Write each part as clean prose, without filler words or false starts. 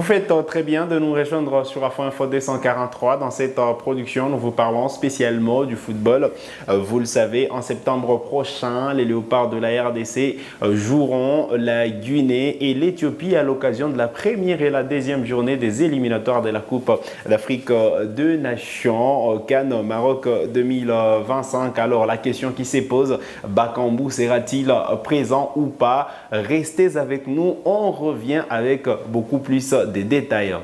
faites très bien de nous rejoindre sur Afro Info 243. Dans cette production, nous vous parlons spécialement du football. Vous le savez, en septembre prochain, les Léopards de la RDC joueront la Guinée et l'Éthiopie à l'occasion de la première et la deuxième journée des éliminatoires de la Coupe d'Afrique des Nations CAN Maroc 2025. Alors, la question qui se pose, Bakambu sera-t-il présent ou pas? Restez avec nous, on revient avec beaucoup plus de détails.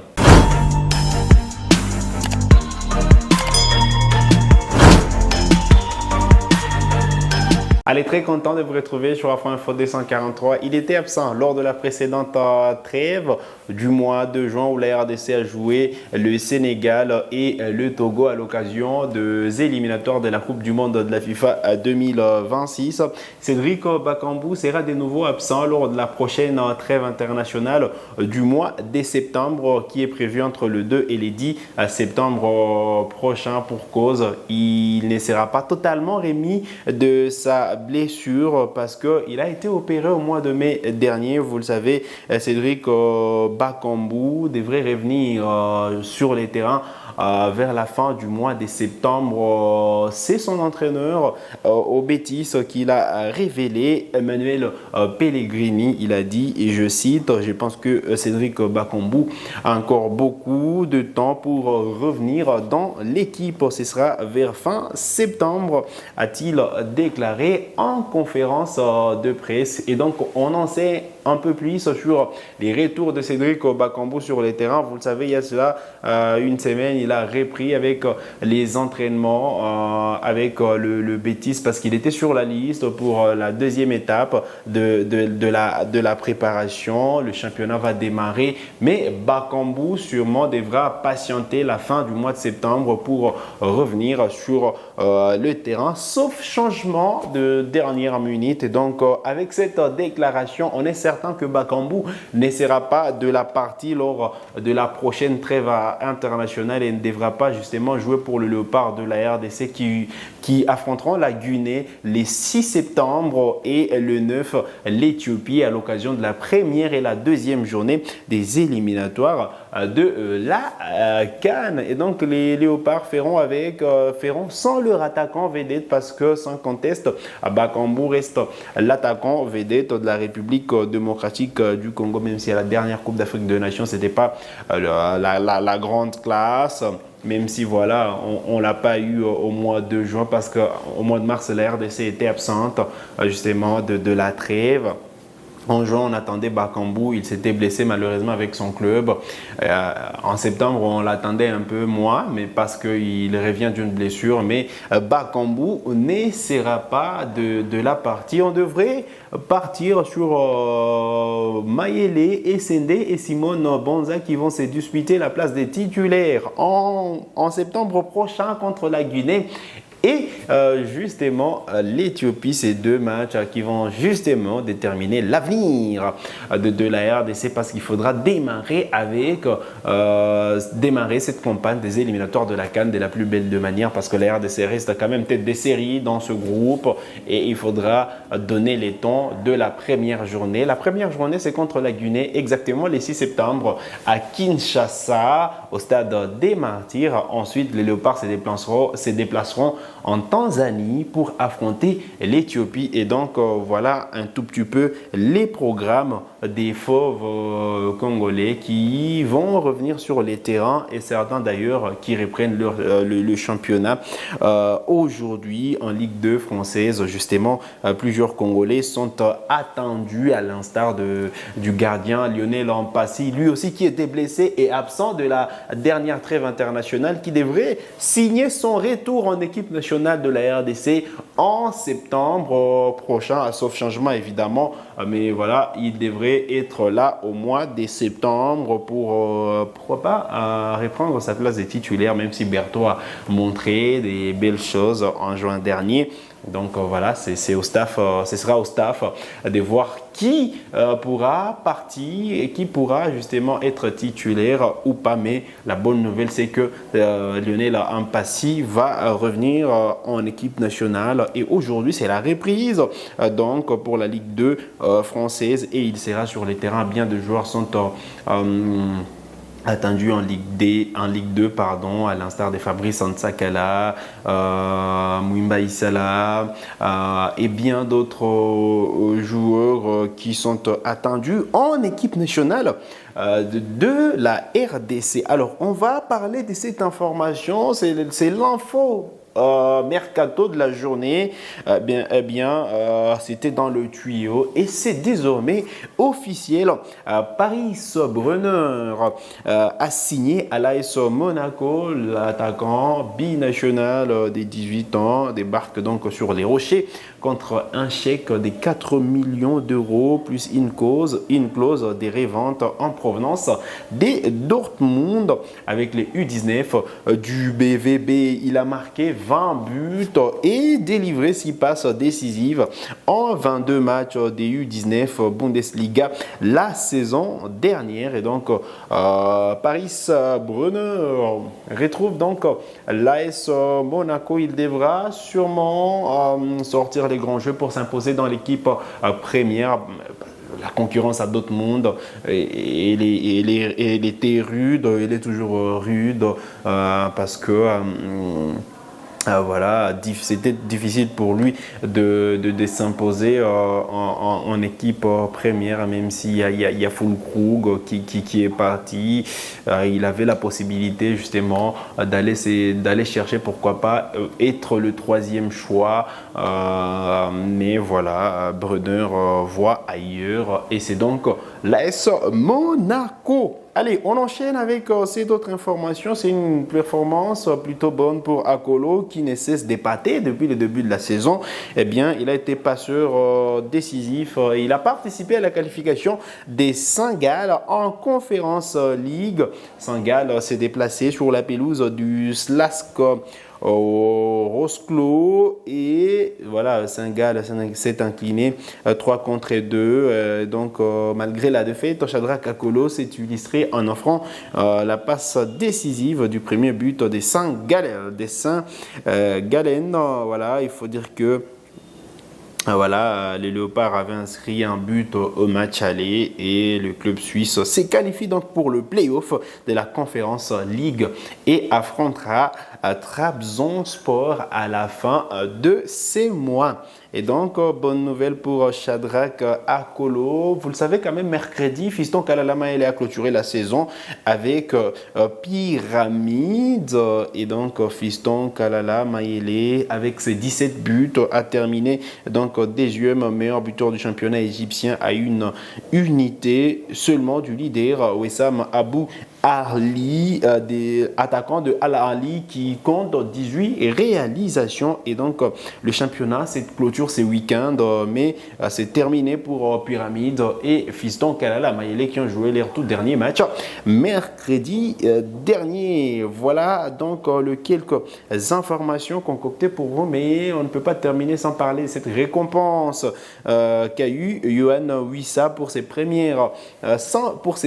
Allez, très content de vous retrouver sur Afro Info 243. Il était absent lors de la précédente trêve du mois de juin où la RDC a joué le Sénégal et le Togo à l'occasion des éliminatoires de la Coupe du Monde de la FIFA 2026. Cédric Bakambu sera de nouveau absent lors de la prochaine trêve internationale du mois de septembre qui est prévue entre le 2 et le 10 septembre prochain pour cause. Il ne sera pas totalement remis de sa blessure parce qu'il a été opéré au mois de mai dernier. Vous le savez, Cédric Bakambu devrait revenir sur les terrains vers la fin du mois de septembre. C'est son entraîneur au Betis qui l'a révélé, Emmanuel Pellegrini. Il a dit, et je cite, je pense que Cédric Bakambu a encore beaucoup de temps pour revenir dans l'équipe. Ce sera vers fin septembre, a-t-il déclaré en conférence de presse. Et donc, on en sait un peu plus sur les retours de Cédric Bakambu sur les terrains. Vous le savez, il y a cela une semaine, il a repris avec les entraînements avec le Betis parce qu'il était sur la liste pour la deuxième étape de la préparation. Le championnat va démarrer, mais Bakambu sûrement devra patienter la fin du mois de septembre pour revenir sur le terrain, sauf changement de dernière minute. Et donc, avec cette déclaration, on est certain que Bakambu ne sera pas de la partie lors de la prochaine trêve internationale et ne devra pas justement jouer pour le Léopard de la RDC qui affronteront la Guinée le 6 septembre et le 9 l'Éthiopie à l'occasion de la première et la deuxième journée des éliminatoires de la CAN. Et donc les Léopards feront sans leur attaquant vedette parce que sans conteste, Bakambu reste l'attaquant vedette de la République démocratique du Congo, même si à la dernière Coupe d'Afrique des Nations, ce n'était pas la grande classe. Même si voilà, on ne l'a pas eu au mois de juin parce qu'au mois de mars, la RDC était absente justement de la trêve. En juin, on attendait Bakambu, il s'était blessé malheureusement avec son club. En septembre, on l'attendait un peu moins, mais parce qu'il revient d'une blessure. Mais Bakambu ne sera pas de la partie. On devrait partir sur Mayele, Essende et Simone Bonza qui vont se disputer la place des titulaires en septembre prochain contre la Guinée. Et justement, l'Éthiopie, ces deux matchs qui vont justement déterminer l'avenir de la RDC parce qu'il faudra démarrer cette campagne des éliminatoires de la CAN de la plus belle de manière parce que la RDC reste quand même tête des séries dans ce groupe et il faudra donner les temps de la première journée. La première journée, c'est contre la Guinée, exactement le 6 septembre à Kinshasa, au stade des Martyrs. Ensuite, les Léopards se déplaceront en Tanzanie pour affronter l'Éthiopie. Et donc, voilà un tout petit peu les programmes des fauves congolais qui vont revenir sur les terrains et certains d'ailleurs qui reprennent le championnat. Aujourd'hui, en Ligue 2 française, justement, plusieurs Congolais sont attendus à l'instar du gardien Lionel Ampassi, lui aussi qui était blessé et absent de la dernière trêve internationale, qui devrait signer son retour en équipe nationale de la RDC en septembre prochain, sauf changement évidemment, mais voilà, il devrait être là au mois de septembre pour pourquoi pas reprendre sa place de titulaire, même si Berthaud a montré des belles choses en juin dernier. Donc voilà, c'est au staff, ce sera au staff de voir qui pourra partir et qui pourra justement être titulaire ou pas. Mais la bonne nouvelle, c'est que Lionel Ampassi va revenir en équipe nationale et aujourd'hui, c'est la reprise donc pour la Ligue 2 française et il sera sur les terrains. Bien de joueurs sont attendu en Ligue 2, pardon, à l'instar de Fabrice Ansakala, Mwimba Isala et bien d'autres joueurs qui sont attendus en équipe nationale de la RDC. Alors, on va parler de cette information, c'est l'info mercato de la journée. C'était dans le tuyau et c'est désormais officiel. Paris Brunner a signé à l'AS Monaco. L'attaquant binational des 18 ans débarque donc sur les rochers contre un chèque de 4 millions d'euros plus une clause des reventes en provenance des Dortmund avec les U19 du BVB. Il a marqué 20 buts et délivré 6 passes décisives en 22 matchs des U19 Bundesliga la saison dernière. Et donc, Paris Brunner retrouve donc l'AS Monaco. Il devra sûrement sortir les grands jeux pour s'imposer dans l'équipe première. La concurrence à d'autres mondes, il était rude, il est toujours rude parce que voilà, c'était difficile pour lui de s'imposer en équipe première, même s'il y a Füllkrug qui est parti. Il avait la possibilité justement d'aller chercher, pourquoi pas, être le troisième choix. Mais voilà, Brunner voit ailleurs et c'est donc l'AS Monaco. Allez, on enchaîne avec cette autre information. C'est une performance plutôt bonne pour Akolo qui ne cesse d'épater depuis le début de la saison. Eh bien, il a été passeur décisif. Il a participé à la qualification des Saint-Gall en Conference League. Saint-Gall s'est déplacé sur la pelouse du Slask au Rosclos et voilà, Saint-Gall s'est incliné 3-2. Donc malgré la défaite, Shadrack Akolo s'est illustré en offrant la passe décisive du premier but des Saint-Gallen. Voilà, il faut dire que voilà, les Léopards avaient inscrit un but au match aller et le club suisse s'est qualifié donc pour le play-off de la Conference League et affrontera Trabzonspor à la fin de ces mois. Et donc, bonne nouvelle pour Shadrack Akolo. Vous le savez quand même, mercredi, Fiston Kalala Mayele a clôturé la saison avec Pyramide. Et donc, Fiston Kalala Mayele, avec ses 17 buts, a terminé donc deuxième meilleur buteur du championnat égyptien à une unité seulement du leader Wessam Abou Arli, des attaquants de Al Ahly qui compte 18 réalisations. Et donc, le championnat, cette clôture ce week-end, mais c'est terminé pour Pyramide et Fiston Kalala Mayele qui ont joué leur tout dernier match mercredi dernier. Voilà donc quelques informations concoctées pour vous, mais on ne peut pas terminer sans parler de cette récompense qu'a eu Yohan Wissa pour ses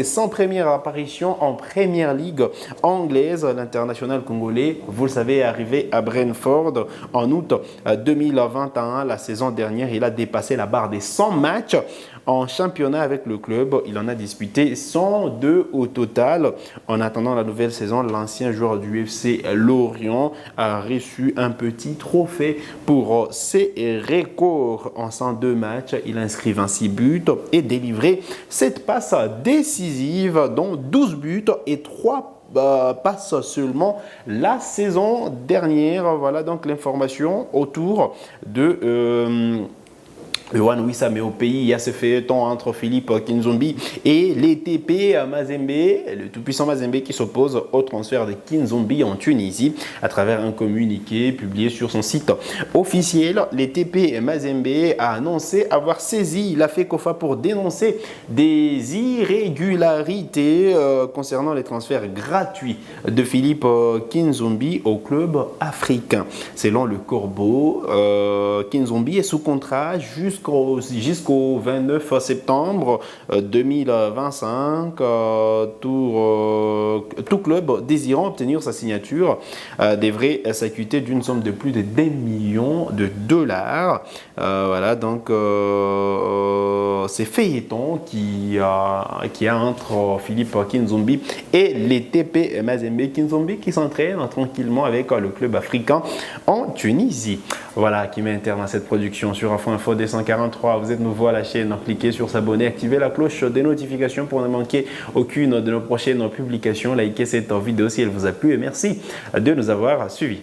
100 premières apparitions en Première Ligue anglaise. L'international congolais, vous le savez, est arrivé à Brentford en août 2021. La saison dernière, il a dépassé la barre des 100 matchs en championnat avec le club. Il en a disputé 102 au total. En attendant la nouvelle saison, l'ancien joueur du FC Lorient a reçu un petit trophée pour ses records. En 102 matchs, il a inscrit 26 buts et délivré 7 passes décisives, dont 12 buts et 3 passes seulement la saison dernière. Voilà donc l'information autour de Yohan Wissa. Mais au pays, il y a ce feuilleton entre Philippe Kinzombie et les TP Mazembe, le tout-puissant Mazembe qui s'oppose au transfert de Kinzombie en Tunisie. À travers un communiqué publié sur son site officiel, les TP Mazembe a annoncé avoir saisi la FECOFA pour dénoncer des irrégularités concernant les transferts gratuits de Philippe Kinzombie au club africain. Selon le Corbeau, Kinzombie est sous contrat jusqu'au 29 septembre 2025. Tout club désirant obtenir sa signature devrait s'acquitter d'une somme de plus de 10 millions de dollars. Voilà, donc ces feuilletons qui est entre Philippe Kinzombie et les TP Mazembe. Kinzombie qui s'entraîne tranquillement avec le club africain en Tunisie. Voilà qui met un terme à cette production sur Afro Info 243. Vous êtes nouveau à la chaîne, cliquez sur s'abonner, activez la cloche des notifications pour ne manquer aucune de nos prochaines publications. Likez cette vidéo si elle vous a plu et merci de nous avoir suivis.